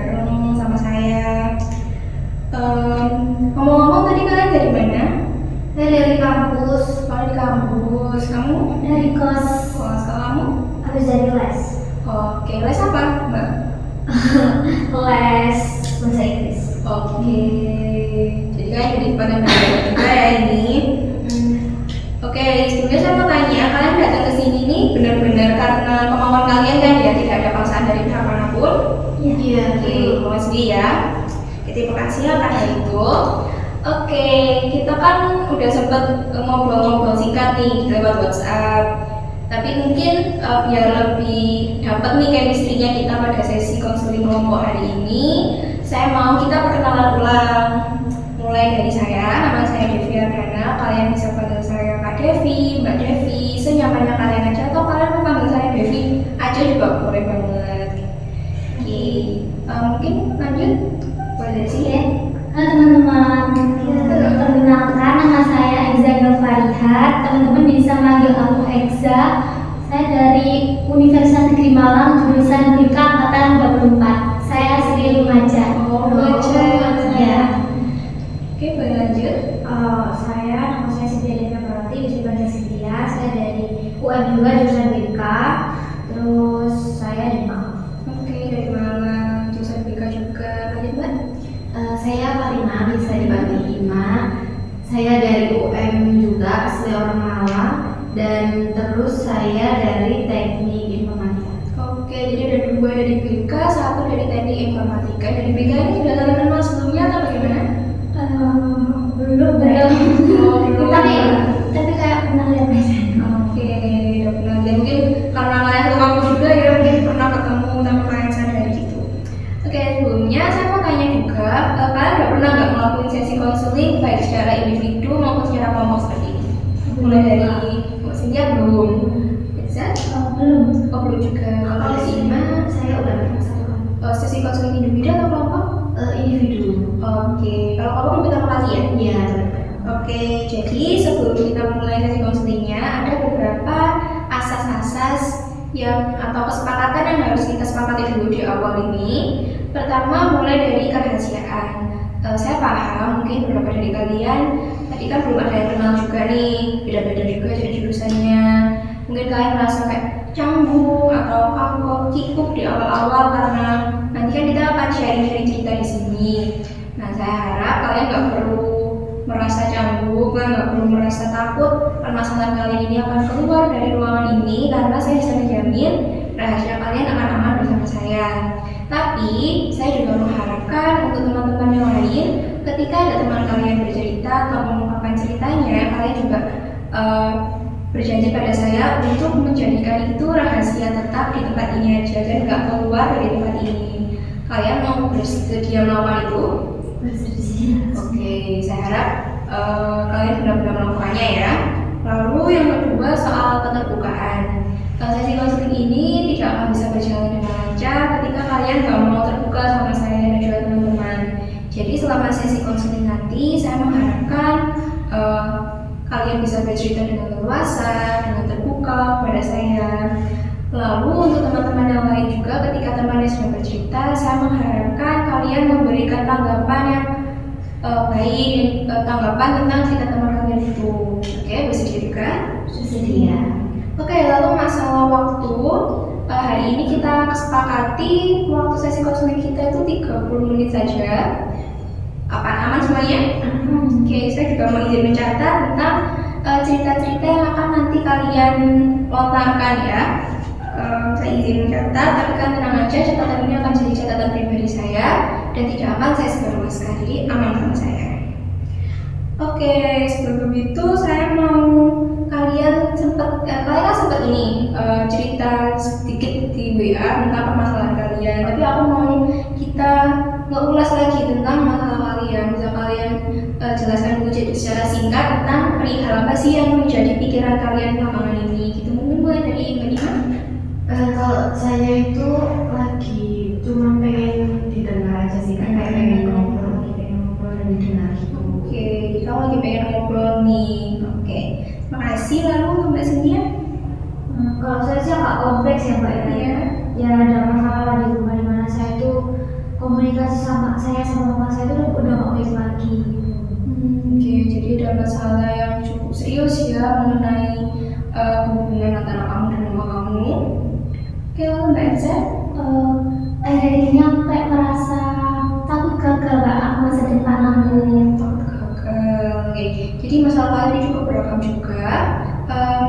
bareng sama saya. Ngomong-ngomong tadi kalian dari mana? Saya dari kampus, Kalau di kampus, kamu? dari kos, Kalau kamu? habis dari les. Oke, les apa, Mbak? Les bahasa Inggris. Oke, jadi kan jadi pada belajar juga ya ini. Oke, sebelumnya saya mau tanya, kalian datang ke sini nih benar-benar karena kemauan kalian kan ya, tidak ada paksaan dari pihak manapun? Iya. Oke, mau sendiri ya. Oke, terima kasih ya karena itu. Oke, kita kan udah sempet ngobrol-ngobrol singkat nih lewat WhatsApp. Tapi mungkin biar lebih dapat nih chemistry-nya kita pada sesi konseling kelompok hari ini, saya mau kita perkenalan ulang. Mulai dari saya, nama saya Devi Ardana. Kalian bisa panggil saya Kak Devi, Mbak Devi, senyamannya kalian aja, atau kalian mau panggil saya Devi aja juga boleh banget. Oke, mungkin lanjut. Boleh dari sini ya. Halo teman-teman, perkenalkan nama saya Egza Farihat. Teman-teman bisa manggil aku Egza. Saya dari Universitas Negeri Malang, jurusan BK Angkatan 24. Saya asli Lumajang. Lumajang. Ya. Oke, boleh lanjut. Nama saya Cynthia Devia Parati, bisa dipanggil Cynthia. Saya dari UM juga, jurusan BK. Terus saya di Malang. Oke, dari Malang, jurusan BK juga. Lanjut, Mbak. Saya Fatima, bisa dipanggil Ima. Saya dari UM juga, asli orang Malang. Dan terus saya dari Teknik Informatika. Oke, jadi ada dua dari BK, satu dari Teknik Informatika. Dari BK ini sudah kalian kenal sebelumnya atau bagaimana? Belum. Tapi kayak pernah lihat aja. Oke, udah pernah. Dan mungkin karena kalian satu kampus juga ya, mungkin pernah ketemu sama kalian sadari gitu. Oke, sebelumnya saya mau tanya juga, kalian udah pernah nggak ngelakuin sesi konseling baik secara individu maupun secara kelompok seperti ini? Mulai dari Mbak Cynthia belum? Bisa? Belum. Oh, belum juga. Kalau dari Ima, Saya udah pernah satu kali. sesi konseling individu atau kelompok? Individu. Oke, kalau kamu kan pertama kali ya? Iya. Oke, jadi sebelum kita mulai sesi konselingnya, ada beberapa asas-asas yang atau kesepakatan yang harus kita sepakati dulu di awal ini. Pertama, mulai dari kerahasiaan. Saya paham mungkin beberapa dari kalian tadi kan belum ada yang kenal juga nih, beda-beda juga jadi jurusannya. Mungkin kalian merasa kayak canggung atau kagok, kikuk di awal-awal karena nanti kan kita akan sharing-sharing cerita di sini. Nah, saya harap kalian nggak perlu merasa canggung, nggak perlu merasa takut permasalahan kalian ini akan keluar dari ruangan ini, karena saya bisa menjamin rahasia kalian akan aman bersama saya. Tapi saya juga mengharapkan untuk teman-teman yang lain, ketika ada teman kalian bercerita atau mengungkapkan ceritanya, kalian juga berjanji pada saya untuk menjadikan itu rahasia tetap di tempat ini aja dan nggak keluar dari tempat ini. Kalian mau bersedia melakukan itu? Oke, saya harap kalian benar-benar melakukannya ya. Lalu yang kedua soal keterbukaan. Sesi konseling ini tidak akan bisa berjalan dengan lancar ketika kalian nggak mau terbuka sama saya dan juga teman-teman. Jadi selama sesi konseling nanti, saya mengharapkan kalian bisa bercerita dengan leluasa, dengan terbuka kepada saya. Lalu untuk teman-teman yang lain juga, ketika temannya sudah bercerita, saya mengharapkan kalian memberikan tanggapan yang baik, tanggapan tentang cerita teman kalian itu. Oke, bersedia juga? Bersedia. Oke, lalu masalah waktu. Hari ini kita kesepakati waktu sesi konseling kita itu 30 menit saja. Apa aman semuanya? Oke, saya juga mau izin mencatat tentang cerita-cerita yang akan nanti kalian lontarkan ya. Saya izin mencatat, tapi kan tenang aja, catatan ini akan jadi catatan pribadi saya dan tidak akan saya sebarluaskan, jadi aman sama saya. Oke, sebelum itu saya mau kalian kan sempat ini cerita sedikit di WA tentang permasalahan kalian, tapi aku mau kita ngulas lagi tentang masalah kalian. Bisa kalian jelaskan dulu secara singkat tentang perihal apa sih yang menjadi pikiran kalian belakangan ini gitu. Mungkin mulai dari Mbak Nima. Kalau saya itu lagi cuma pengen didengar aja sih, kan kayak pengen ngobrol dan didengar gitu. Oke, kamu lagi pengen ngobrol nih. Oke, makasih. Lalu Mbak Cynthia? Kalau saya sih agak kompleks ya Mbak ya. Iya. Ya ada masalah di rumah dimana saya itu komunikasi sama saya sama mama saya itu udah gak baik lagi. Oke, jadi ada masalah yang cukup serius ya mengenai hubungan antara kamu dan mama kamu. Oke, lalu Mbak Elsa? Akhir-akhir ini aku kayak merasa takut gagal Kak, aku masa depan aku. Takut gagal. Oke, jadi masalah kalian ini cukup beragam juga.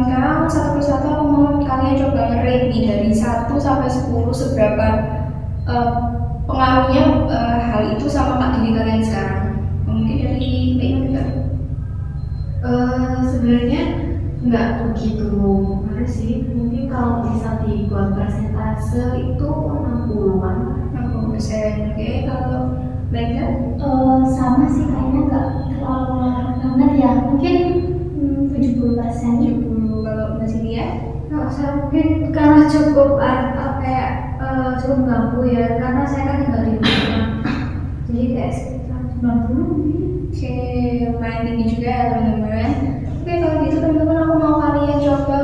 Sekarang satu persatu aku mau kalian coba nge-rate nih dari 1 sampai 10 seberapa pengaruhnya hal itu sama kak diri kalian sekarang. Mungkin dari Mbak Iman juga. Sebenarnya nggak begitu mana sih, mungkin kalau bisa dibuat persentase itu 60-an. 60%. Oke, kalau Mbak Iman? Sama sih kayaknya nggak terlalu larut banget ya, mungkin 70%. 70. Kalau Mbak Cynthia? Kalau saya mungkin karena cukup cukup mengganggu ya, karena saya kan tinggal di rumah, jadi kayak sekitar 90 mungkin. Oke, lumayan tinggi juga ya teman-teman. Oke, kalau gitu teman-teman aku mau kalian coba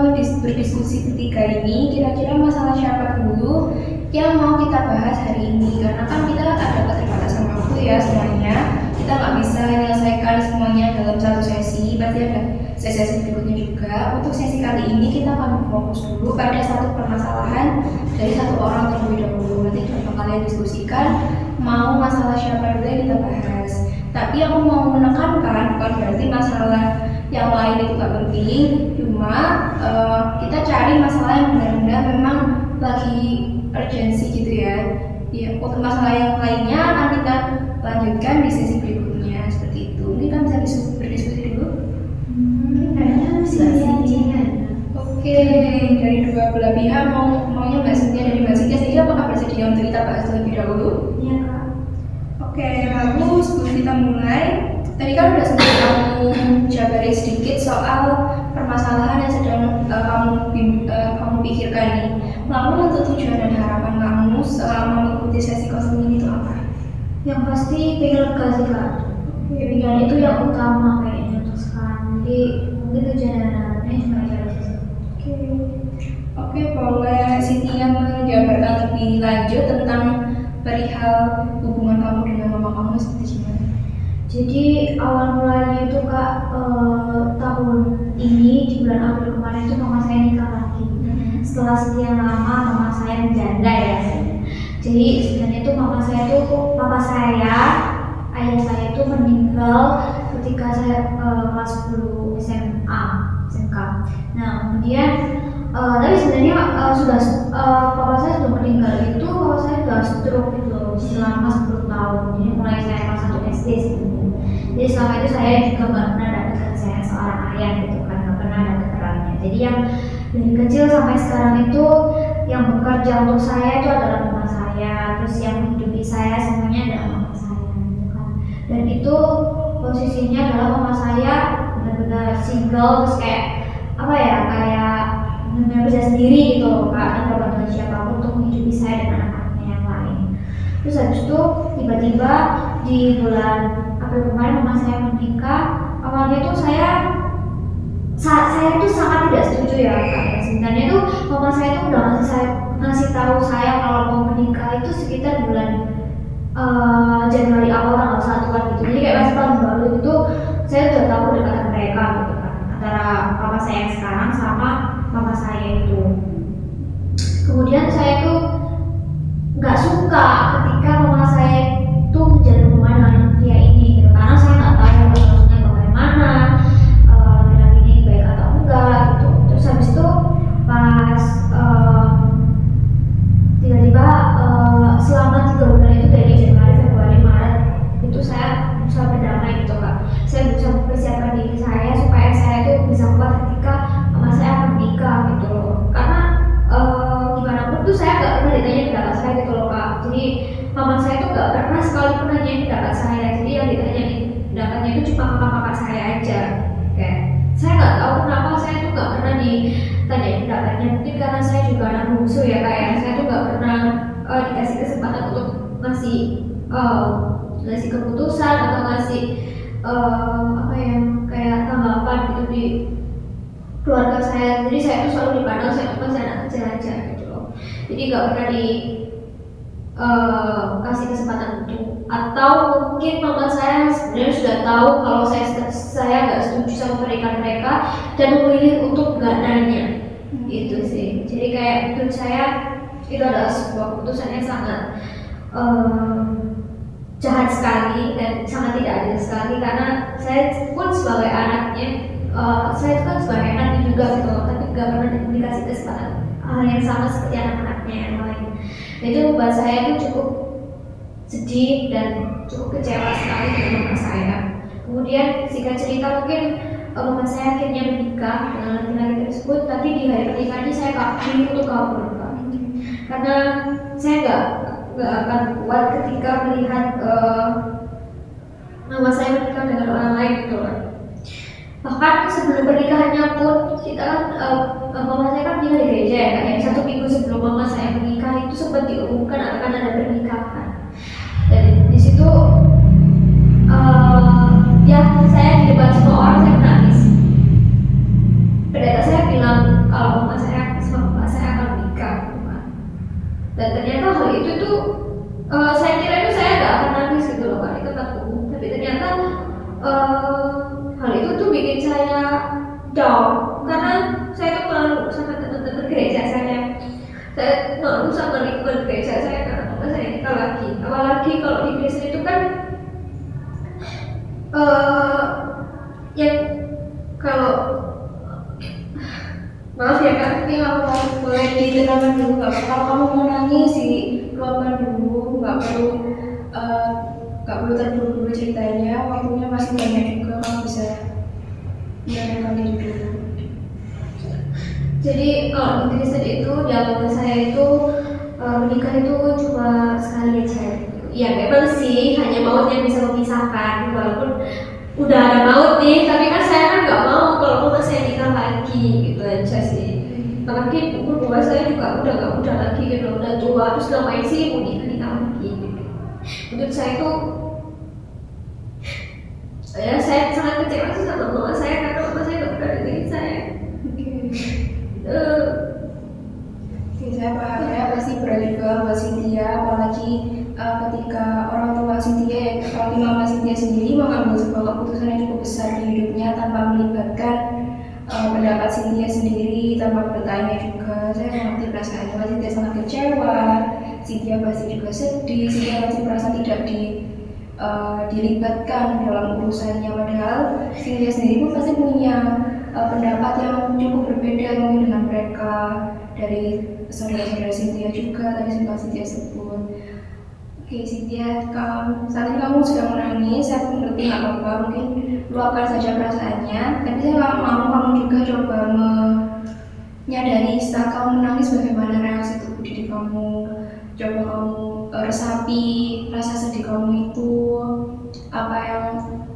berdiskusi bertiga ini. Kira-kira masalah siapa dulu yang mau kita bahas hari ini? Karena kan kita ada keterbatasan waktu ya semuanya. Kita nggak bisa menyelesaikan semuanya dalam satu sesi. Pasti ada sesi berikutnya juga. Untuk sesi kali ini kita akan fokus dulu pada satu permasalahan dari satu orang terlebih dahulu. Nanti coba kalian diskusikan mau masalah siapa dulu yang kita bahas. Tapi aku mau menekankan bukan berarti masalah yang lain itu gak penting, cuma kita cari masalah yang benar-benar memang lagi urgensi gitu ya. Ya, untuk masalah yang lainnya akan kita lanjutkan di sesi berikutnya seperti itu. Mungkin kita bisa berdiskusi dulu. Kayaknya bisa sih. Oke, dari dua belah pihak maunya Mbak Cynthia dari Mbak Cynthia sendiri apakah bersedia untuk kita bahas terlebih dahulu? Iya Kak. Oke, lalu sebelum kita mulai, tadi kan udah sempat kamu jabarin sedikit soal permasalahan yang sedang kamu pikirkan nih. Lalu untuk tujuan dan harapan kamu selama mengikuti sesi counseling ini itu apa? Yang pasti pengen lega sih Kak. Dan itu yang utama kayaknya untuk sekarang. Jadi mungkin tujuan dan harapannya cuma itu aja sih. Oke, boleh Cynthia menjabarkan lebih lanjut tentang perihal hubungan kamu dengan mama kamu seperti gimana? Jadi awal mulanya itu Kak, tahun ini di bulan April kemarin itu mama saya nikah lagi. Setelah sekian lama mama saya menjanda ya. Jadi sebenarnya itu papa saya, ayah saya itu meninggal ketika saya kelas 10 SMA, SMK. Nah kemudian tapi sebenarnya papa saya sudah meninggal itu papa saya sudah stroke gitu selama 10 tahun. Jadi mulai saya kelas 1 SD sebenarnya. Jadi selama itu saya juga nggak pernah ada dekat saya seorang ayah gitu kan, nggak pernah ada keterangannya. Jadi yang dari kecil sampai sekarang itu yang bekerja untuk saya itu adalah mama saya, terus yang menghidupi saya semuanya adalah mama saya gitu kan. Dan itu posisinya adalah mama saya benar-benar single, terus kayak apa ya, kayak benar-benar bisa sendiri gitu loh Kak, tanpa bantuan siapapun untuk menghidupi saya dan anak-anaknya yang lain. Terus habis itu tiba-tiba di bulan April kemarin mama saya menikah. Awalnya tuh saya itu sangat tidak setuju ya Kak. Sebenarnya tuh mama saya tuh udah ngasih tahu saya kalau mau menikah itu sekitar bulan Januari awal tanggal 1-an gitu. Jadi kayak pas tahun baru itu saya udah tahu dekatan mereka gitu kan, antara papa saya yang sekarang sama mama saya itu. Kemudian saya tuh nggak suka ketika mama saya tuh menjalin hubungan dengan pria ini gitu, karena saya nggak tahu maksudnya bagaimana, laki-laki ini baik atau enggak gitu. Terus habis itu pas tiba-tiba selama 3 bulan itu dari Januari, Februari, Maret itu saya berusaha berdamai gitu Kak. Saya berusaha mempersiapkan diri saya supaya saya tuh bisa kuat ketika mama saya akan menikah gitu loh. Karena gimana pun tuh saya nggak pernah ditanya pendapat saya gitu loh Kak. Jadi mama saya tuh nggak pernah sekalipun nanyain pendapat saya. Jadi yang ditanyain pendapatnya itu cuma kakak-kakak saya aja. Kayak saya nggak tahu kenapa saya tuh nggak pernah ditanyain pendapatnya. Mungkin karena saya juga anak bungsu ya Kak ya. Saya tuh nggak pernah dikasih kesempatan untuk ngasih keputusan atau ngasih apa ya, kayak tanggapan gitu di keluarga saya. Jadi saya tuh selalu dipandang saya tuh masih anak kecil aja gitu loh. Jadi nggak pernah kasih kesempatan atau mungkin mama saya sebenarnya sudah tahu kalau saya nggak setuju sama pernikahan mereka dan memilih untuk nggak nanya. Itu sih. Jadi kayak menurut saya itu adalah sebuah keputusan yang sangat jahat sekali dan sangat tidak adil sekali, karena saya pun sebagai anaknya, saya itu kan sebagai anaknya juga gitu, tapi nggak pernah dikasih kesempatan hal yang sama seperti anak-anaknya yang lain. Dan itu membuat saya itu cukup sedih dan cukup kecewa sekali dengan mama saya. Kemudian singkat cerita mungkin mama saya akhirnya menikah dengan laki-laki tersebut, tapi di hari pernikahannya saya untuk kabur, Kak. Karena saya nggak akan kuat ketika melihat mama saya menikah dengan orang lain gitu kan. Bahkan sebelum pernikahannya pun kita kan mama saya kan tinggal di gereja ya, kayak 1 minggu sebelum mama saya menikah itu sempat diumumkan akan ada pernikahan. Dan di situ ya saya di depan semua orang saya menangis. Pendeta saya bilang kalau mama saya sama bapak saya akan menikah, dan ternyata hal itu tuh saya kira itu saya nggak akan nangis gitu loh Kak, di tempat umum. Tapi ternyata hal itu tuh bikin saya down, karena saya tuh malu sama teman-teman gereja saya malu sama lingkungan gereja saya karena mama saya nikah lagi. Apalagi kalau di gereja itu kan yang kalau maaf ya Kak, tapi aku boleh ditenangkan dulu nggak? Kalau kamu mau nangis dikeluarkan dulu, nggak perlu terburu-buru ceritanya, waktunya masih banyak juga, kamu bisa menenangkan diri dulu. Jadi kalau di Kristen itu di agama saya itu menikah itu cuma sekali aja. Ya memang sih hanya maut yang bisa memisahkan, walaupun udah ada maut nih, tapi kan saya kan nggak mau kalau mama saya nikah lagi gitu aja sih. Apalagi umur tua saya juga udah nggak muda lagi gitu, udah tua, terus ngapain sih mau nikah lagi gitu. Menurut saya itu ya saya sangat kecewa sih sama mama saya, karena mama saya nggak pernah dengerin saya. Saya paham ya, pasti berat juga buat Cynthia, apalagi ketika orang tua Cynthia, apalagi mama Cynthia sendiri mengambil sebuah keputusan yang cukup besar di hidupnya tanpa melibatkan pendapat Cynthia sendiri, tanpa bertanya juga. Saya mengerti perasaannya, pasti Cynthia sangat kecewa, Cynthia pasti juga sedih, Cynthia pasti merasa tidak dilibatkan dalam urusannya, padahal Cynthia sendiri pun pasti punya pendapat yang cukup berbeda mungkin dengan mereka, dari saudara-saudara Cynthia juga tadi sempat Cynthia sebut. Oke Cynthia, saat ini kamu sedang menangis, saya mengerti nggak apa-apa, mungkin luapkan saja perasaannya. Tapi saya mau kamu juga coba menyadari saat kamu menangis bagaimana reaksi tubuh diri kamu. Coba kamu resapi rasa sedih kamu itu, apa yang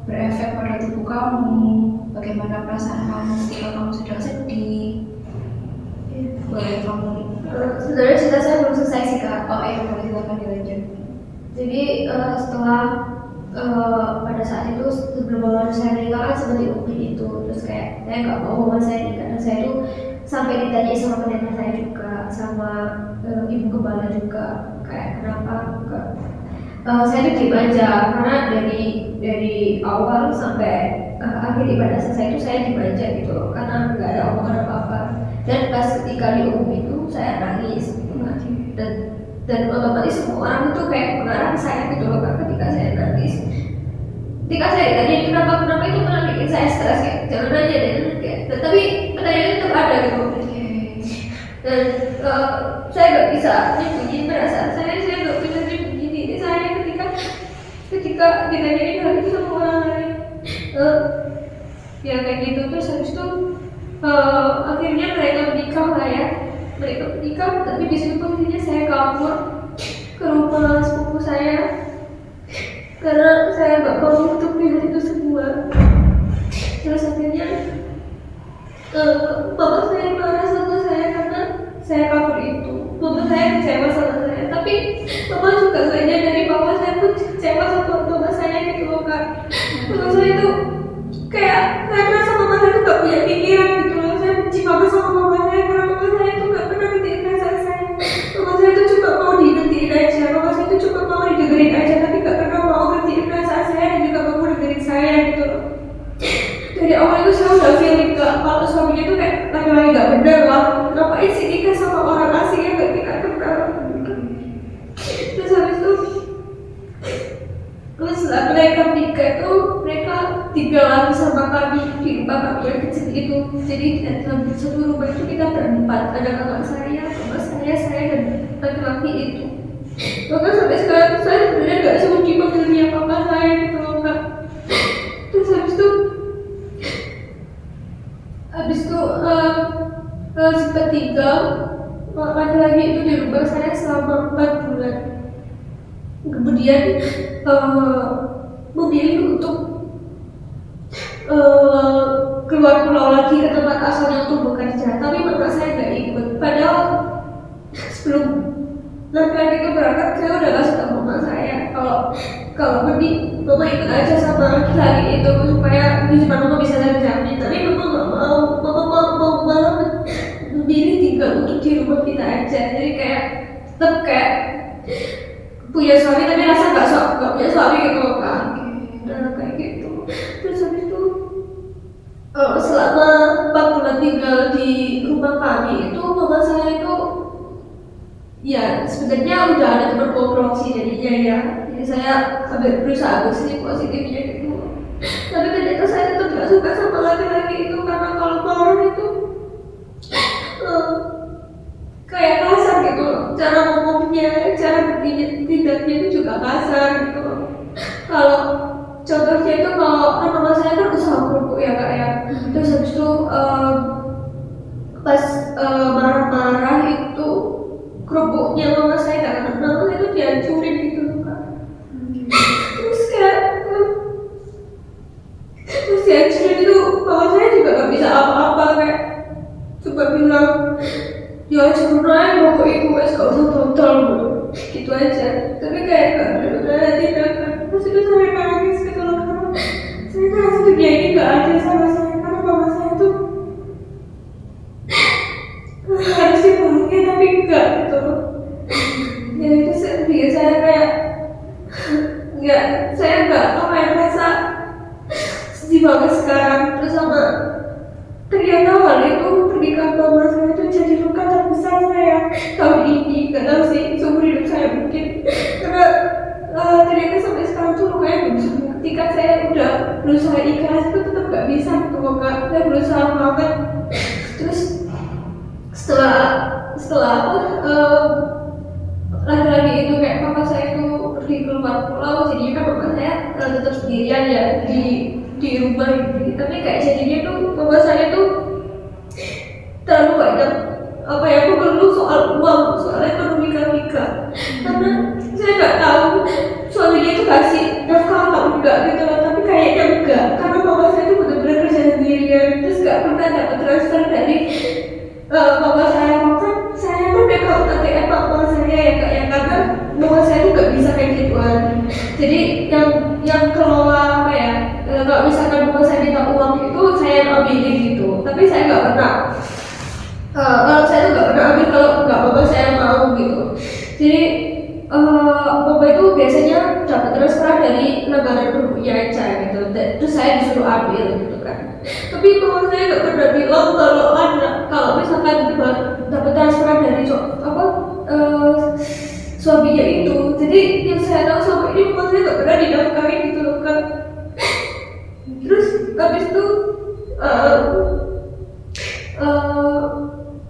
berefek pada tubuh kamu, bagaimana perasaan kamu ketika kamu sedang sedih. Boleh kamu sebenarnya cerita saya belum selesai sih Kak. Oh iya, boleh silakan dilanjut. Jadi setelah pada saat itu sebelum mama saya menikah kan seperti umi itu, terus kayak saya nggak mau mama saya nikah, dan saya itu sampai ditanya sama pendeta saya juga, sama ibu gembala juga, kayak kenapa enggak. Saya itu diem aja, karena dari awal sampai akhir ibadah selesai itu saya diem aja gitu loh, karena nggak ada omongan apa-apa. Dan pas ketika diumum itu saya nangis gitu kan, dan otomatis semua orang itu kayak mengarah ke saya gitu loh Kak, ketika saya nangis. Ketika saya ditanya kenapa itu malah bikin saya stres, kayak jangan nanya deh kayak, tapi pertanyaan itu tetap ada gitu. Dan saya nggak bisa nyembunyiin perasaan saya nggak bisa nyembunyiin diri saya ketika ditanyain hal itu sama orang lain. Ya kayak gitu, terus habis itu akhirnya mereka menikah, tapi di situ posisinya saya kabur ke rumah sepupu saya karena saya nggak mau untuk melihat itu semua. Terus akhirnya bapak saya marah sama saya karena saya kabur itu. Bapak saya kecewa sama saya, tapi bapak juga nggak nyadari bahwa saya pun kecewa sama bapak saya gitu loh Kak. Bapak saya itu kayak saya merasa mama saya itu nggak punya pikiran gitu loh. Saya benci banget sama mama saya karena mama saya itu nggak pernah ngertiin perasaan saya. Mama saya itu cuma mau didengerin aja, mama saya itu cuma mau didengerin aja, tapi nggak pernah mau Terus setelah mereka nikah itu mereka tinggal lagi sama kami di rumah kami yang kecil itu. Jadi dalam satu rumah itu kita berempat, ada kakak saya, bapak saya dan laki-laki itu. Maka sampai sekarang saya sebenarnya nggak sudi panggil dia papa saya gitu loh kak. Terus habis itu sempat tinggal laki-laki itu di rumah saya selama 4 bulan. Kemudian memilih untuk keluar pulau lagi ke tempat asalnya untuk bekerja, tapi bapak saya nggak ikut. Padahal sebelum laki-laki itu berangkat, saya udah kasih tahu mama saya kalau mending mama ikut aja sama laki-laki itu supaya mama bisa terjamin. Tapi mama nggak mau, mama malah memilih tinggal untuk di rumah kita aja. Jadi kayak tetap kayak punya suami tapi rasa nggak punya suami gitu loh kan. Kayak gitu. Terus habis itu selama 4 bulan tinggal di rumah kami itu mama saya itu ya sebenarnya udah ada teman ngobrol sih jadinya ya. Jadi saya berusaha bersih positifnya gitu. Tapi ternyata saya tetap gak suka sama laki-laki itu karena kalau marah itu kayak kasar gitu loh. Cara ngomongnya, cara bertindaknya itu juga kasar gitu loh. Kalau contohnya itu kalau kan mama saya kan usaha kerupuk ya kak ya. Terus habis itu pas marah-marah itu kerupuknya mama saya nggak kenal itu dihancurin gitu loh kak. Terus kayak terus dihancurin itu mama saya juga nggak bisa apa-apa kayak coba bilang ya sebenarnya pokok ibu wes gak usah total gitu aja. Tapi kayak gak bener-bener tindakan. Terus itu saya nangis gitu loh karena saya merasa dunia ini gak adil sama saya karena mama saya tuh harus dibahagia tapi enggak gitu loh. Ya itu sedih saya kayak nggak, saya nggak apa yang rasa sedih banget sekarang. Terus sama ternyata hal itu pernikahan mama saya itu jadi luka terbesar saya tahun ini. Nggak tahu sih seumur hidup saya mungkin karena ternyata sampai sekarang tuh lukanya belum sembuh. Ketika saya udah berusaha ikhlas itu tetap nggak bisa gitu loh kak. Saya berusaha banget. Terus setelah laki-laki itu kayak papa saya itu pergi keluar pulau, jadinya kan papa saya tetap sendirian ya di rumah gitu. Tapi kayak jadinya tuh papa saya tuh terlalu banyak apa ya, aku perlu soal uang, soal ekonomi kami kak. Karena saya nggak tahu suaminya itu kasih nafkah atau enggak gitu loh. Tapi kayaknya enggak, karena papa saya itu benar-benar kerja sendirian. Terus nggak pernah dapat transfer dari papa saya. Kan saya kan account ATM papa saya ya kak ya, karena papa saya itu nggak bisa kayak gituan. Jadi yang kelola apa ya, kalau misalkan papa saya minta uang itu saya yang ambilin gitu. Tapi saya nggak pernah kalau saya tuh nggak pernah ambil kalau nggak papa saya mau gitu. Jadi papa itu biasanya dapat transfer dari lembaran berbunya aja gitu. Terus saya disuruh ambil gitu kan. Tapi papa saya nggak pernah bilang kalau misalkan dapat transfer dari suaminya itu. Jadi yang saya tahu sama ini papa saya nggak pernah didaftarin gitu loh kan. Terus habis itu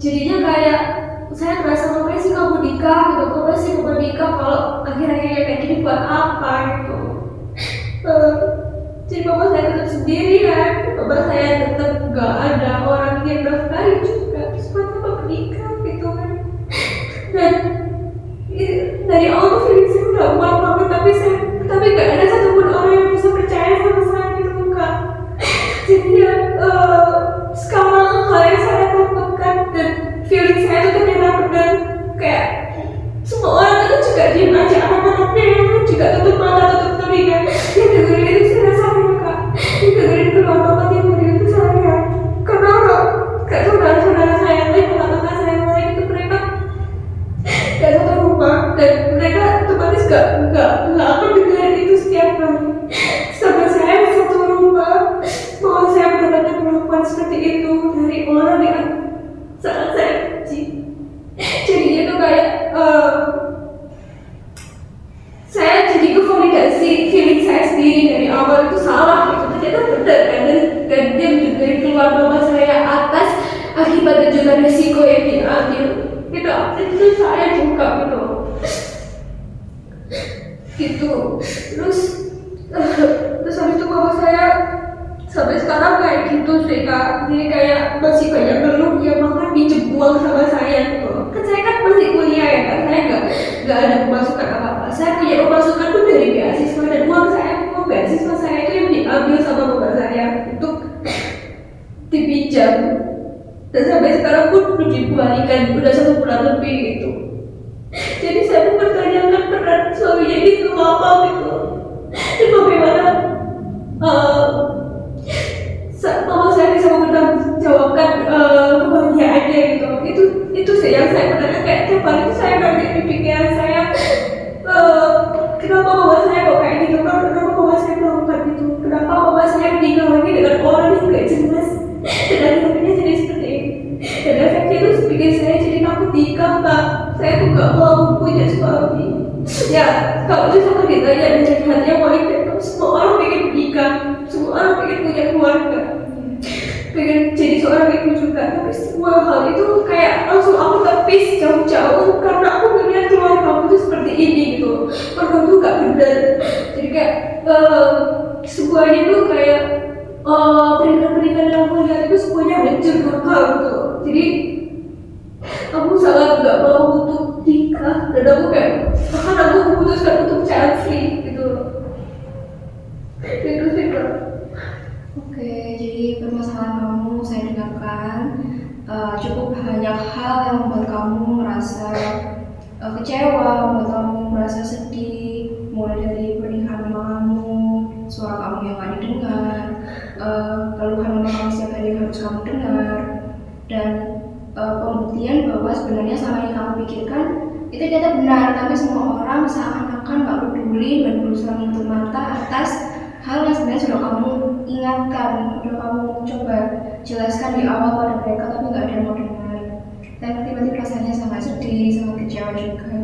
jadinya kayak saya merasa ngapain sih kamu nikah gitu, ngapain sih kamu nikah kalau akhir-akhirnya kayak gini buat apa gitu. Jadi bapak saya tetap sendirian, bapak saya tetap gak ada orang yang nafkahin juga. Terus buat apa menikah gitu kan. Dan dari awal tuh feeling saya udah kuat banget, tapi gak ada satupun orang yang bisa percaya sama saya gitu kak. Jadi ya sekarang hal yang saya takutkan dan feeling saya itu ternyata benar, kayak semua orang itu juga diem aja, anak-anaknya yang juga tutup mata tutup telinga. Yang dengerin itu saya kak, yang dengerin keluar bapak yang dengerin itu saya. Karena orang kayak saudara-saudara saya lain, kakak-kakak saya lain itu mereka gak satu rumah dan mereka terus terus habis itu mama saya sampai sekarang kayak gitu sih kak, jadi kayak masih banyak ngeluh ya bahkan pinjem uang sama saya gitu. Kan saya kan masih kuliah ya kan, saya nggak ada pemasukan apa apa, saya punya pemasukan tuh dari beasiswa, dan uang beasiswa saya itu yang diambil sama bapak saya untuk dipinjam, dan sampai sekarang pun belum dikembalikan, udah 1 bulan lebih gitu. Jadi saya mempertanyakan peran suaminya itu apa gitu, dan bagaimana mama saya bisa mempertanggungjawabkan kebahagiaannya gitu. Itu sih yang saya pertanyakan, kayak tiap hari itu saya nggak di pikiran saya, kenapa mama saya kok kayak gitu kan, kenapa mama saya melakukan itu, kenapa mama saya menikah lagi dengan orang yang nggak jelas, dan akhirnya jadi seperti ini. Dan efeknya itu bikin saya jadi takut nikah kak. Saya tuh nggak mau punya suami. Ya kalau misalkan ditanya dari hatinya mau, semua orang pengen menikah, semua orang pengen punya keluarga, pengen jadi seorang ibu juga, tapi semua hal itu kayak langsung aku tepis jauh-jauh karena aku melihat keluarga aku tuh seperti ini gitu. Keluarga tuh gak benar, jadi kayak semuanya tuh kayak pernikahan yang aku lihat itu semuanya hancur total gitu. Jadi aku sangat gak mau untuk nikah, dan aku kayak bahkan aku memutuskan untuk child free gitu. Itu sih kak. Oke, jadi permasalahan kamu saya dengarkan, cukup banyak hal yang membuat kamu merasa kecewa, membuat kamu merasa sedih, mulai dari pernikahan mama kamu, suara kamu yang gak didengar, keluhan mama kamu setiap hari harus kamu dengar, dan pembuktian bahwa sebenarnya selama ini kamu pikirkan itu ternyata benar, tapi semua orang seakan-akan gak peduli dan berusaha menutup mata atas hal yang sebenarnya sudah kamu ingatkan, sudah kamu coba jelaskan di awal pada mereka, tapi nggak ada yang mau dengar. Dan tiba-tiba rasanya sangat sedih, sangat kecewa juga.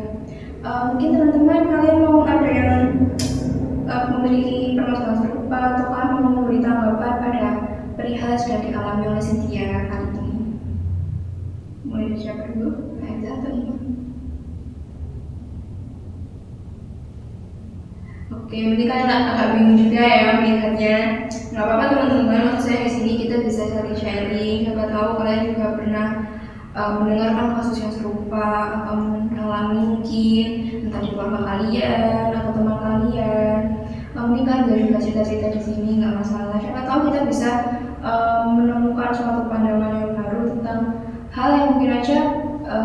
Mungkin teman-teman kalian mau ada yang memiliki permasalahan serupa, atau kalian mau memberi tanggapan pada perihal yang sudah dialami oleh Cynthia kali ini. Mulai dari siapa dulu? Aida atau Ima? Oke, berarti kalian agak bingung juga ya melihatnya. Nggak apa-apa teman-teman, maksud saya di sini kita bisa saling sharing. Siapa tahu kalian juga pernah mendengarkan kasus yang serupa atau mengalami mungkin entah di keluarga kalian atau teman kalian. Mungkin kalian juga juga cerita-cerita di sini, nggak masalah. Siapa tahu kita bisa menemukan suatu pandangan yang baru tentang hal yang mungkin aja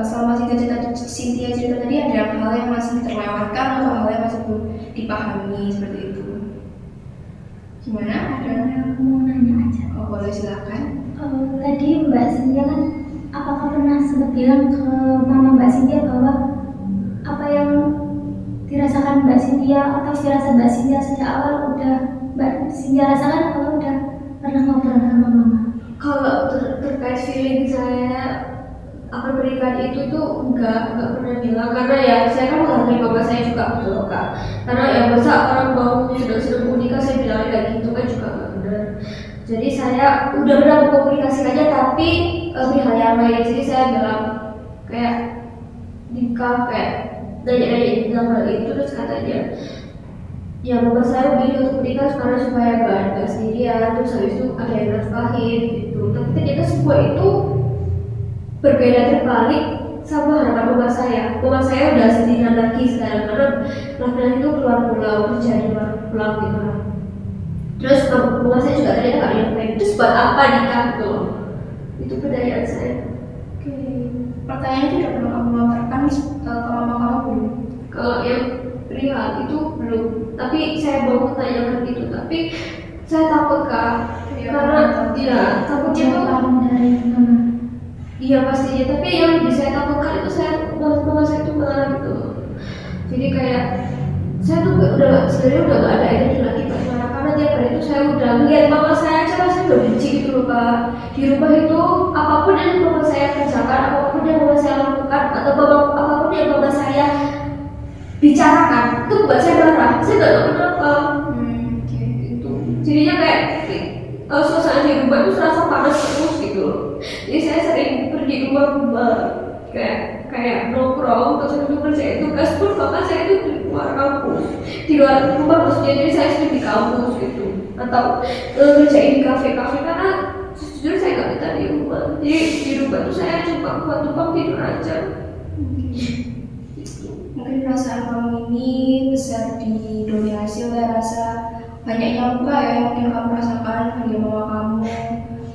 selama Cynthia cerita tadi ada hal yang masih terlewatkan atau hal yang masih belum dipahami seperti itu. Gimana? Ada mau nanya aja. Oh, boleh silakan. Tadi Mbak Cynthia kan, apakah pernah sempat bilang ke mama Mbak Cynthia bahwa apa yang dirasakan Mbak Cynthia atau dirasa Mbak Cynthia sejak awal udah Mbak Cynthia rasakan, atau udah pernah ngobrol sama mama? Kalau terkait feeling saya akan pernikahan itu tuh enggak pernah bilang, karena ya saya kan menghargai bapak saya juga betul kak. Karena ya masa orang mau sudah menikah saya bilang kayak gitu kan juga nggak benar. Jadi saya udah pernah komunikasi aja, tapi lebih hal yang lain. Jadi saya bilang kayak nikah, kayak nanya tentang hal itu, terus katanya ya bapak saya begini untuk menikah karena supaya nggak sendirian, terus habis itu ada yang nafkahin gitu. Tapi ternyata semua itu berbeda terbalik sama harapan bapak saya. Bapak saya udah sendirian lagi sekarang karena laki-laki itu keluar pulau, kerja di luar pulau gitu lah. Terus bapak saya juga ternyata nggak nafkahin. Terus buat apa nikah gitu? Itu pertanyaan saya. Oke, pertanyaan itu udah pernah kamu lontarkan ke mama kamu belum? Kalau yang real itu belum, tapi saya mau menanyakan itu, tapi saya takut kak, karena ya takutnya tuh dari mama. iya pastinya, tapi yang lebih saya takutkan itu mama saya tuh marah gitu. Jadi kayak saya tuh sebenarnya udah gak ada energi lagi Pak Suara, karena tiap hari itu saya udah ngeliat mama saya aja rasanya udah benci gitu loh Kak. Di rumah itu apapun yang mama saya kerjakan, apapun yang mama saya lakukan, atau apapun yang mama saya bicarakan, itu buat saya marah. Saya gak tahu kenapa. Itu jadinya kayak suasana di rumah itu serasa panas terus gitu. Jadi saya sering pergi keluar rumah, kayak kayak nongkrong terus duduk kerjain tugas pun bahkan saya itu di luar kampus, di luar rumah maksudnya, jadi saya sering di kampus gitu atau kerjain di kafe-kafe karena jujur saya nggak betah di rumah, jadi di rumah tuh saya cuma buat numpang tidur aja. Mungkin perasaan kamu ini besar didominasi oleh rasa banyaknya luka ya yang mungkin kamu rasakan dari mama kamu.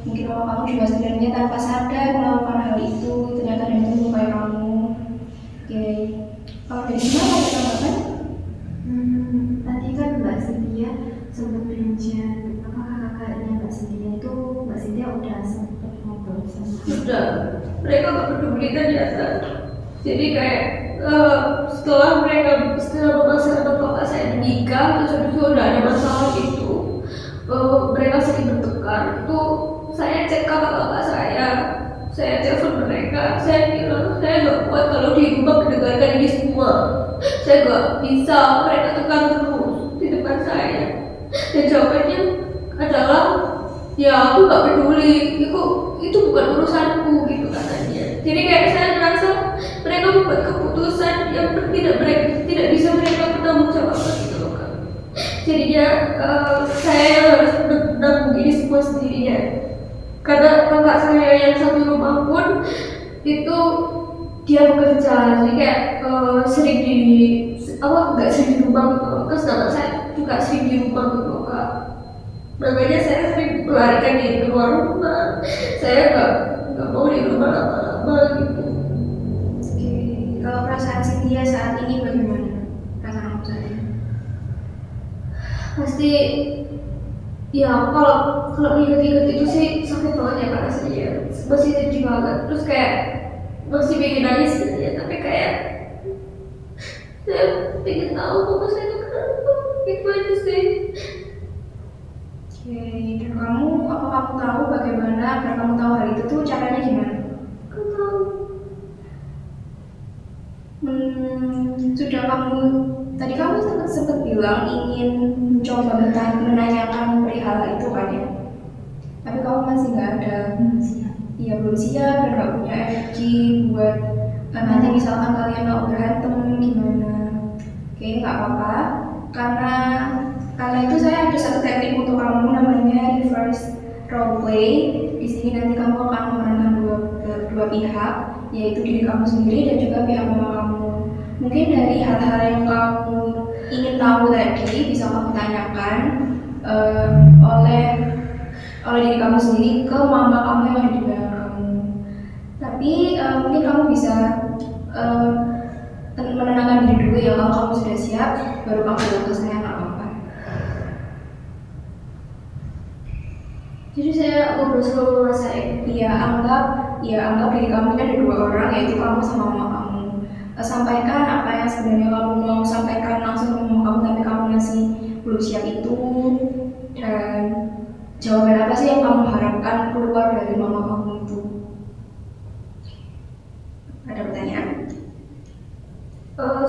Mungkin mama kamu juga sebenarnya tanpa sadar melakukan hal itu, ternyata dan itu melukai kamu. Oke, kalau dari mana ada tanggapan? Tadi kan Mbak Cynthia sempat mention apakah kakaknya Mbak Cynthia itu Mbak Cynthia udah sempat ngobrol sama Sudah, mereka gak peduli ternyata. Jadi kayak setelah mama saya dan bapak saya menikah, terus habis itu udah ada masalah itu, mereka sering bertengkar. Itu saya cek kakak bapak saya telepon mereka, saya bilang saya gak kuat kalau di rumah mendengarkan ini semua. Saya gak bisa, mereka tekan terus di depan saya. Dan jawabannya adalah, ya aku gak peduli, itu bukan urusanku gitu katanya. Jadi kayak saya merasa mereka membuat keputusan yang tidak bisa mereka bertanggung jawab gitu loh Kak. Jadinya saya yang harus menanggung ini semua sendirian. Karena kakak saya yang satu rumah pun itu dia bekerja, jadi kayak nggak sering di rumah gitu loh. Sedangkan saya juga sering di rumah gitu loh Kak. Makanya saya sering melarikan diri keluar rumah. Saya nggak mau di rumah lama-lama gitu. Oke, kalau perasaan Cynthia saat ini bagaimana? Perasaan kamu saat ini? Pasti ya kalau inget-inget itu sih sakit banget ya Kak rasanya, masih sedih banget, terus kayak masih pengen nangis gitu ya, tapi kayak saya pengen tahu mama saya itu kenapa, gitu aja sih. Oke, dan apa kamu tahu bagaimana agar kamu tahu hal itu tuh caranya gimana? Gak tahu. Sudah tadi kamu sempat bilang ingin mencoba menanyakan perihal itu kan ya? Tapi kamu masih nggak ada, iya belum siap dan nggak punya energi buat nanti misalkan kalian mau berantem gimana? Oke, nggak apa-apa, karena itu saya ada satu teknik untuk kamu namanya reverse role play. Di sini nanti kamu akan memerankan dua pihak, yaitu diri kamu sendiri dan juga pihak mama kamu. Mungkin dari hal-hal yang kamu ingin tahu tadi bisa kamu tanyakan oleh diri kamu sendiri ke mama kamu yang ada di belakang kamu. Tapi mungkin kamu bisa menenangkan diri dulu ya. Kalau kamu sudah siap, baru kamu bilang ke saya, nggak apa-apa. Jadi saya ngobrol sama mama saya. Anggap diri kamu ini ada dua orang, yaitu kamu sama mama kamu. Sampaikan apa yang sebenarnya kamu mau sampaikan langsung ke mama kamu, tapi kamu masih belum siap itu. Dan jawaban apa sih yang kamu harapkan keluar dari mama kamu itu? Ada pertanyaan?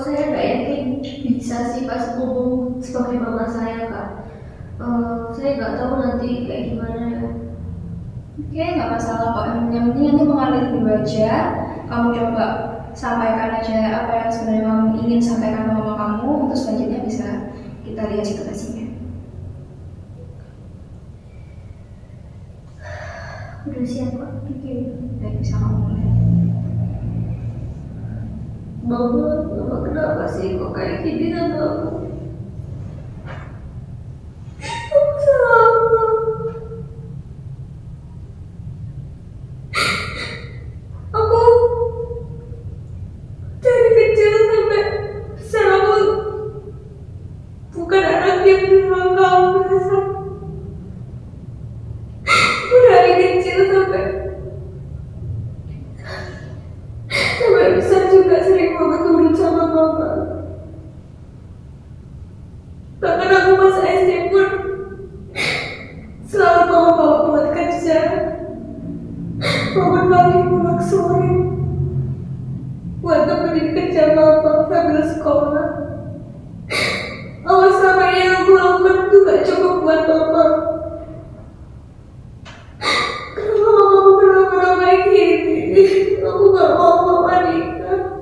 Saya nggak yakin bisa sih pas ngomong sebagai mama saya Kak. Saya nggak tahu nanti kayak gimana ya. Oke, nggak masalah kok. Yang penting nanti mengalir dulu aja. Kamu coba sampaikan aja apa yang sebenarnya kamu ingin sampaikan ke mama kamu. Untuk selanjutnya bisa kita lihat situasinya. Udah siap Kak. Oke, baik, bisa kamu mulai. Mama kenapa sih kok kayak gini sama aku? Aku salah apa? Aku dari kecil sampai besar aku bukan anak yang bilang kamu rasa. Aku dari kecil sampai besar juga sering banget nurut sama mama. Bahkan aku masa SD pun selalu mama bawa buat kerja, bangun pagi pulang sore buat nemenin kerja mama sambil sekolah. Awas sama yang aku lakukan itu gak cukup buat mama. Kenapa mama berlama-lama kayak gini? Aku gak mau mama nikah.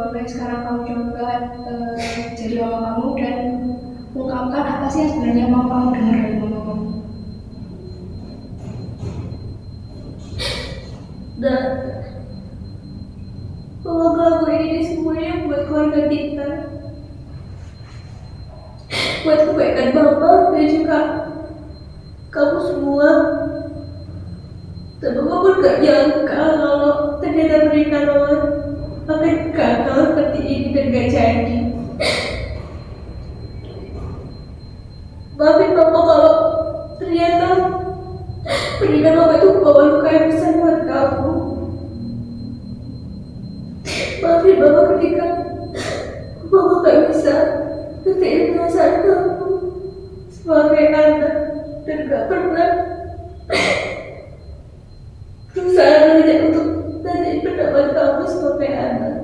boleh sekarang kamu coba jadi mama kamu dan ungkapkan apa sih yang sebenarnya mau kamu dengar dari mama kamu. Dan mama ngelakuin ini semuanya buat keluarga kita, buat kebaikan mama dan juga kamu semua. Dan mama pun gak nyangka kalau ternyata pernikahan mama akan gagal seperti ini dan gak jadi. Maafin mama kalau ternyata pernikahan mama itu membawa luka yang besar buat kamu. Maafin mama ketika mama gak bisa ngertiin perasaan kamu sebagai anak dan gak pernah berusaha banyak untuk nanyain pendapat kamu sebagai anak.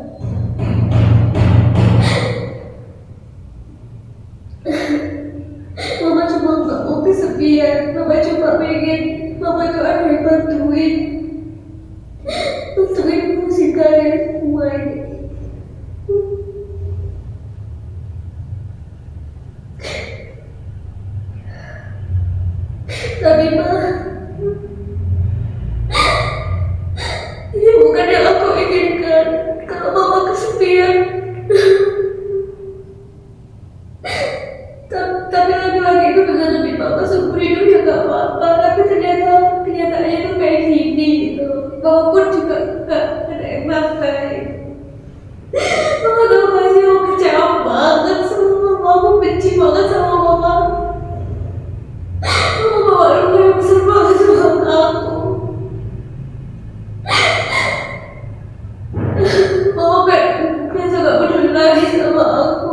Mama cuma gak mau kesepian. Mama cuma pengen mama itu ada yang bantuin untuk emosi kalian semua ini. Tapi Ma, ini bukan yang aku inginkan. Kalau mama kesepian, tapi lagi-lagi itu bisa lebih mama seumur hidup ya gak apa-apa. Tapi ternyata kenyataannya itu kayak gini gitu. Mama pun juga gak ada yang maafkan. Mama tau gak sih, aku kecewa banget sama mama. Aku benci banget sama mama. Mama bawa luka yang besar banget sama aku. Mama kayak biasa gak peduli lagi sama aku.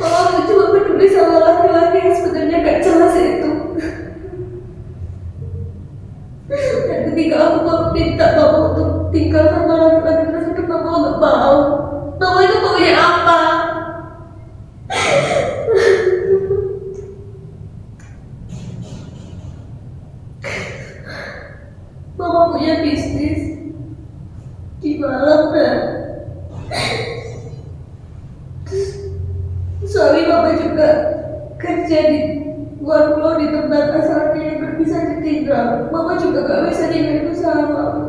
Mama cuma peduli sama laki-laki yang sebenarnya gak jelas itu. Dan ketika aku minta mama untuk tinggal sama laki-laki tersebut, mama gak mau. Mama itu maunya apa? Mama punya bisnis di Malang dan suami mama juga kerja di luar pulau di tempat asalnya yang gak bisa ditinggal. Mama juga gak bisa tinggal sama mama.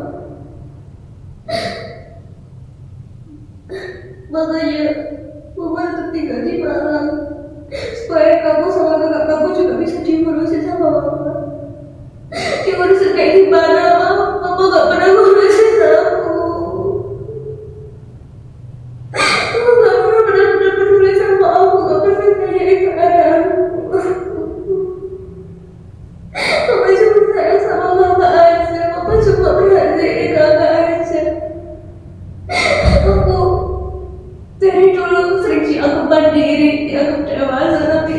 Makanya mama tetap tinggal di Malang supaya kamu sama kakak kamu juga bisa diurusin sama mama. Diurusin kayak gimana, mama gak pernah ngurusin aku. Mama gak pernah benar-benar peduli sama aku, gak pernah nanyain keadaanku. Mama cuma sayang sama kakak aja, mama cuma perhatiin kakak aja. Aku dari dulu sering dianggap mandiri, dianggap dewasa, tapi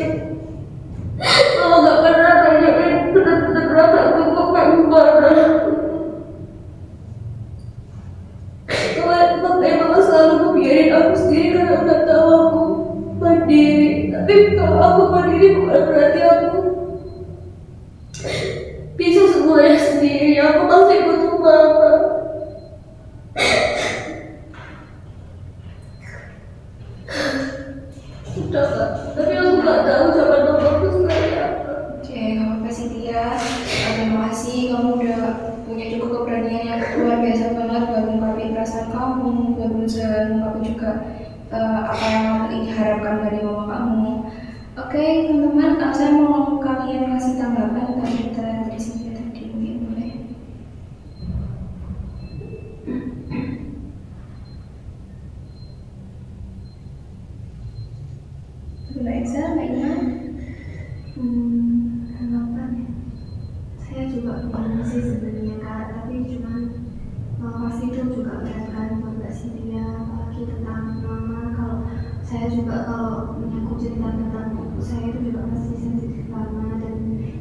mama gak pernah nanyain benar-benar perasaanku kok kayak gimana. Makanya mama selalu ngebiarin aku sendiri karena udah tahu aku mandiri. Tapi kalau aku mandiri bukan berarti aku bisa semuanya sendiri. Aku masih butuh mama. Udah Kak, tapi aku gak tahu jawaban mamaku seperti apa. Oke, kamu kasih dia. Terima kasih kamu udah punya cukup keberanian yang luar biasa banget buat mengungkapin perasaan kamu, buat berusaha mengungkapin juga apa yang kamu harapkan dari mama kamu. Oke, teman-teman, saya mau kalian kasih tanggapan tentang cerita dari Cynthia tadi, mungkin boleh. Mbak Eza, Mbak Ina. Harapan ya. Saya juga pernah sih sebenarnya Kak, tapi cuman pasti itu juga berat kan buat Mbak Cynthia, apalagi tentang mama. Kalau saya juga kalau menyangkut cerita tentang ibu saya itu juga pasti sensitif banget, dan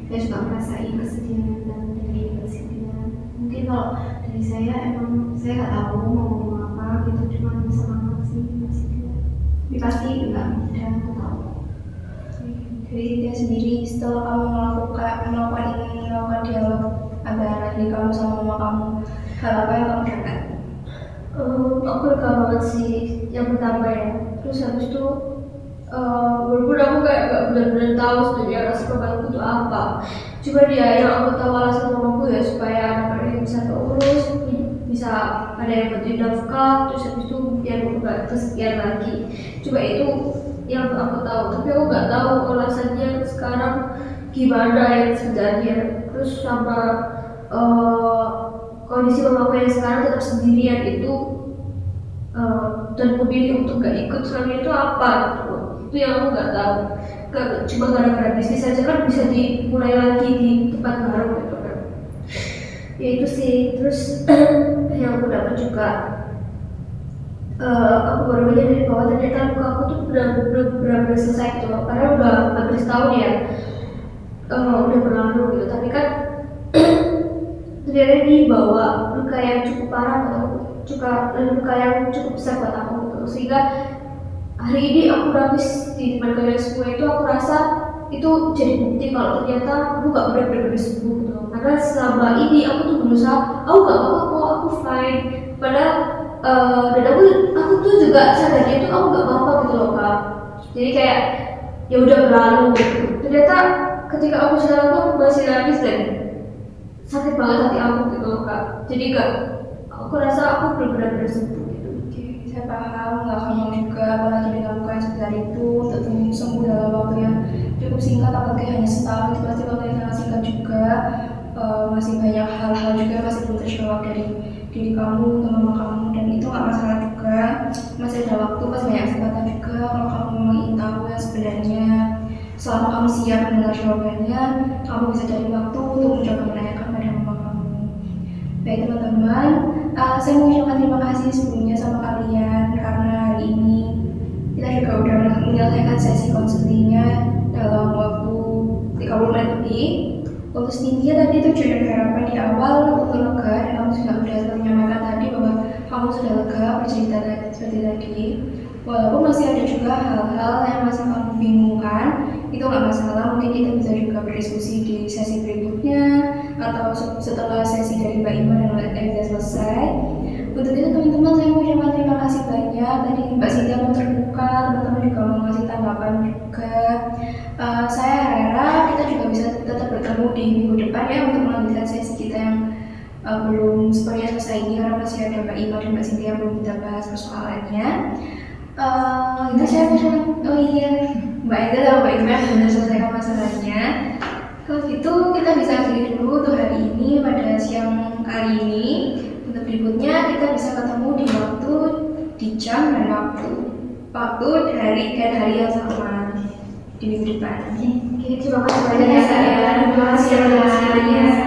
saya juga merasain kesedihan dari Mbak Cynthia. Mungkin kalau dari saya emang saya nggak tahu mau ngomong apa gitu, cuman semangat sih Mbak Cynthia. Tapi pasti nggak mudah, aku tahu. Dari dia sendiri, setelah kamu melakukan dialog antara diri kamu sama mama kamu, hal apa yang kamu dapat? Aku lega banget sih yang pertama ya. Terus habis itu walaupun aku kayak gak benar-benar tahu sebenarnya rasa mamaku itu apa. Cuma dia yang aku tahu alasan mamaku ya supaya anak-anaknya bisa keurus, bisa ada yang bantuin nafkah, terus habis itu biar aku gak kesekian lagi. Cuma itu yang aku tahu, tapi aku gak tahu alasannya sekarang gimana yang sebenarnya. Terus sama kondisi mamaku yang sekarang tetap sendirian itu dan memilih untuk gak ikut selama itu apa gitu. Itu yang aku gak tahu. Cuma gara-gara bisnis aja kan bisa dimulai lagi di tempat baru gitu kan. Ya itu sih. Terus yang aku dapat juga aku baru menyadari bahwa ternyata luka aku tuh benar-benar selesai gitu loh. Karena udah hampir setahun ya udah berlalu gitu. Tapi kan ternyata dibawa luka yang cukup parah atau luka yang cukup besar buat aku gitu. Sehingga hari ini aku nangis di depan kalian semua itu aku rasa itu jadi bukti kalau ternyata aku gak benar-benar sembuh gitu. Karena selama ini aku tuh berusaha, aku gak apa-apa kok, aku fine. Padahal dan aku tuh juga sadarnya itu aku gak apa-apa gitu loh kak. Jadi kayak ya udah berlalu gitu. Ternyata ketika aku sedang aku masih nangis dan sakit banget hati aku gitu loh kak. Jadi aku rasa aku belum benar-benar sembuh gitu. Oke, saya paham, nggak gampang juga, apalagi dengan luka yang sebesar itu untuk sembuh dalam waktu yang cukup singkat, apalagi hanya setahun, itu pasti waktu yang sangat singkat juga. Masih banyak hal-hal juga yang masih belum terjawab dari diri kamu atau mama kamu, dan itu nggak masalah juga. Masih ada waktu, masih banyak kesempatan juga. Kalau kamu mau ingin tahu yang sebenarnya, selama kamu siap mendengar jawabannya, kamu bisa cari waktu untuk mencoba menanyakan pada mama kamu. Baik teman-teman, saya mau ucapkan terima kasih sebelumnya sama kalian karena hari ini kita juga udah menyelesaikan sesi konselingnya dalam waktu 30 menit lebih. Untuk Cynthia tadi tujuan dan harapan di awal untuk lega, dan kamu sudah menyampaikan tadi bahwa kamu sudah lega bercerita seperti tadi. Walaupun masih ada juga hal-hal yang masih kamu bingungkan, itu nggak masalah. Mungkin kita bisa juga berdiskusi di sesi berikutnya atau setelah sesi dari Mbak Ima dan Mbak Eza selesai. Untuk itu teman-teman, saya mau ucapkan terima kasih banyak. Tadi Mbak Cynthia mau terbuka, teman-teman juga mau ngasih tanggapan juga. Saya harap kita juga bisa tetap bertemu di minggu depan ya untuk melanjutkan sesi kita yang belum sepenuhnya selesai ini, karena masih ada Mbak Ima dan Mbak Cynthia belum kita bahas persoalannya. Itu saya mau Mbak Eza sama Mbak Ima sudah selesaikan masalahnya. Kalau gitu kita bisa akhiri dulu untuk hari ini pada siang hari ini. Untuk berikutnya kita bisa ketemu di waktu, di jam dan waktu hari yang sama di minggu depan. Oke, terima kasih banyak ya. Terima kasih.